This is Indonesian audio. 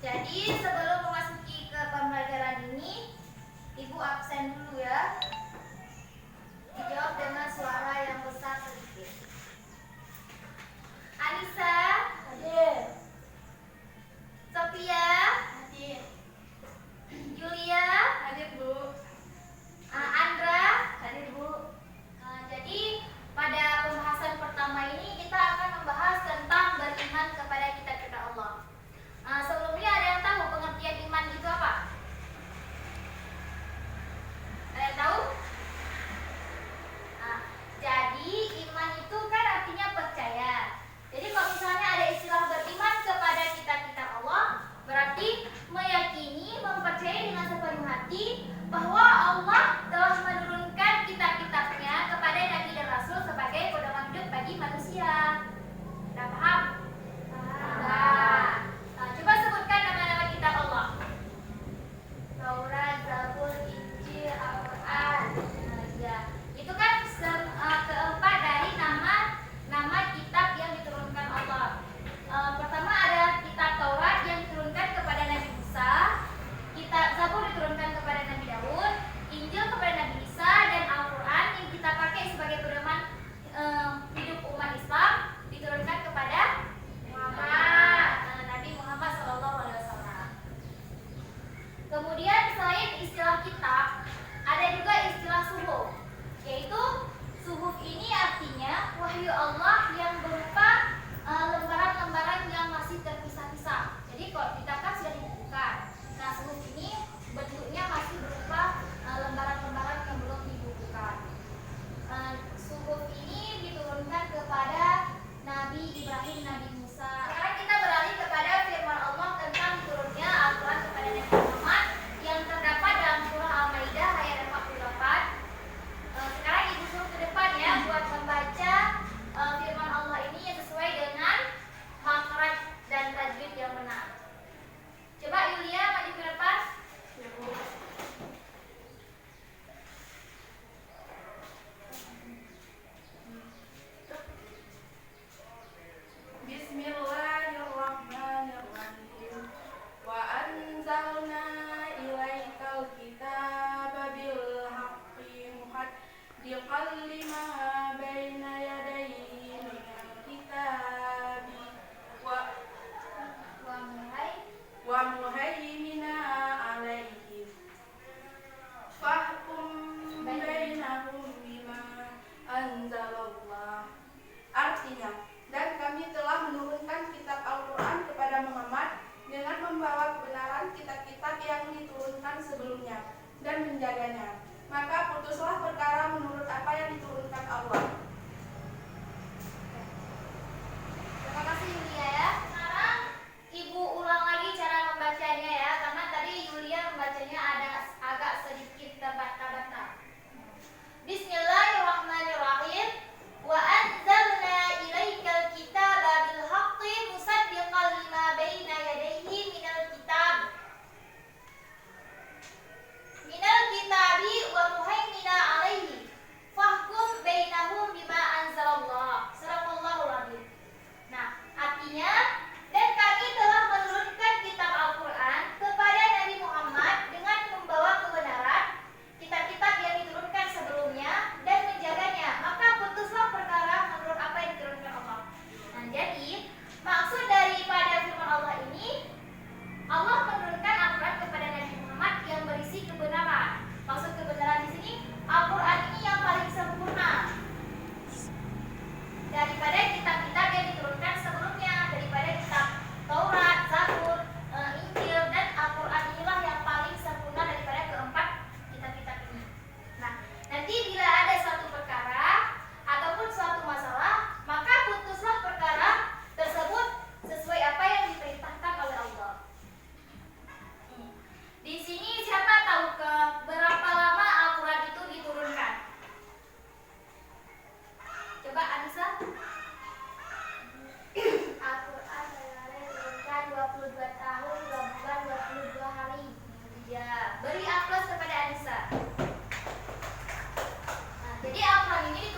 Jadi sebelum memasuki ke pembelajaran ini, Ibu absen dulu ya. Dijawab dengan suara yang besar sedikit. Anissa, Hadir. Sophia, Hadir. Julia, Hadir, Bu. Andra. Hadir, Bu. Jadi pada pembahasan pertama ini kita akan membahas tentang beriman kepada kita Allah. Sebelumnya ada yang tahu pengertian iman itu apa? Ada yang tahu? Jadi iman itu kan artinya percaya. Jadi kalau misalnya ada istilah beriman kepada kita Allah, berarti meyakini, mempercayai dengan sepenuh hati bahwa Allah telah menurunkan kitab-kitabnya kepada Nabi dan Rasul sebagai pedoman hidup bagi manusia. Sudah paham? Coba sebutkan nama-nama kitab Allah. Taurat, Zabur, Injil, Al-Quran. Itu kan keempat dari nama kitab yang diturunkan Allah. Pertama ada kitab Taurat yang diturunkan kepada Nabi Musa, kitab Zabur diturunkan kepada Nabi Daud, Injil kepada Nabi Isa, dan Al-Quran yang kita pakai sebagai pedoman hidup umat Islam diturunkan kepada Nabi Muhammad SAW. Kemudian selain istilah kitab, ada juga istilah suhuf, yaitu suhuf ini artinya wahyu Allah yang berupa lembaran-lembaran yang masih terpisah-pisah. Jadi kalau kitab kan sudah dibukukan. Nah, suhuf ini bentuknya masih berupa lembaran-lembaran yang belum dibukukan. Suhuf ini diturunkan kepada Nabi Ibrahim, Nabi Musa. Sekarang kita beralih kepada firman Allah tentang turunnya Al-Quran kepada Nabi Muhammad yang terdapat dalam surah Al-Maidah ayat 48. Sekarang Ibu suruh ke depan ya buat membaca firman Allah ini yang sesuai dengan makhraj dan tajwid yang benar. Coba Yulia maju ke depan. Bismillahirrahmanirrahim. Wa anzalna ilaikal kitaba bil haqqi musaddiqan lima baina yadayhi minal kitabi wa muhaimina alaihi fahkum bainahum bima anzalallah. Artinya, dan kami telah menurunkan kitab Al-Quran kepada Muhammad dengan membawa kebenaran kitab-kitab yang diturunkan sebelumnya dan menjaganya. Maka putuslah perkara menurut apa yang diturunkan Allah. Terima kasih Yulia ya. Sekarang Ibu ulang lagi cara membacanya ya, karena tadi Yulia membacanya ada agak sedikit terbata-bata. Bismillahirrahmanirrahim. Wa anzalna ilaikal kitaba bil haqqi musaddiqan lima baina yadayhi minal kitabi wa muhaimina alaihi fahkum bainahum bima anzalallah. Sadaqallahul adzim. Nah, artinya dan kami telah menurunkan kitab Al-Quran kepada Nabi Muhammad dengan membawa kebenaran kitab-kitab yang diturunkan sebelumnya dan menjaganya. Maka putuslah perkara menurut apa yang diturunkan Allah. Nah, jadi maksud daripada firman Allah ini, Allah menurunkan Al-Quran kepada Nabi Muhammad yang berisi kebenaran. Maksud kebenaran di sini, Al-Quran ini yang paling sempurna daripada kitab-kitab yang diturunkan sebelumnya, daripada kitab Taurat, Zabur, Injil, dan Al-Quran inilah yang paling sempurna daripada keempat kitab-kitab ini. Nah, nanti bila ada suatu perkara ataupun suatu masalah, maka putuslah perkara tersebut sesuai apa yang diperintahkan oleh Allah. Di sini siapa tahu ke berapa lama Al-Quran itu diturunkan? Coba Anissa. Al-Quran diturunkan 22 tahun, 2 bulan, 22 hari. Ya, beri A+ kepada Anissa. Nah, jadi Al-Quran ini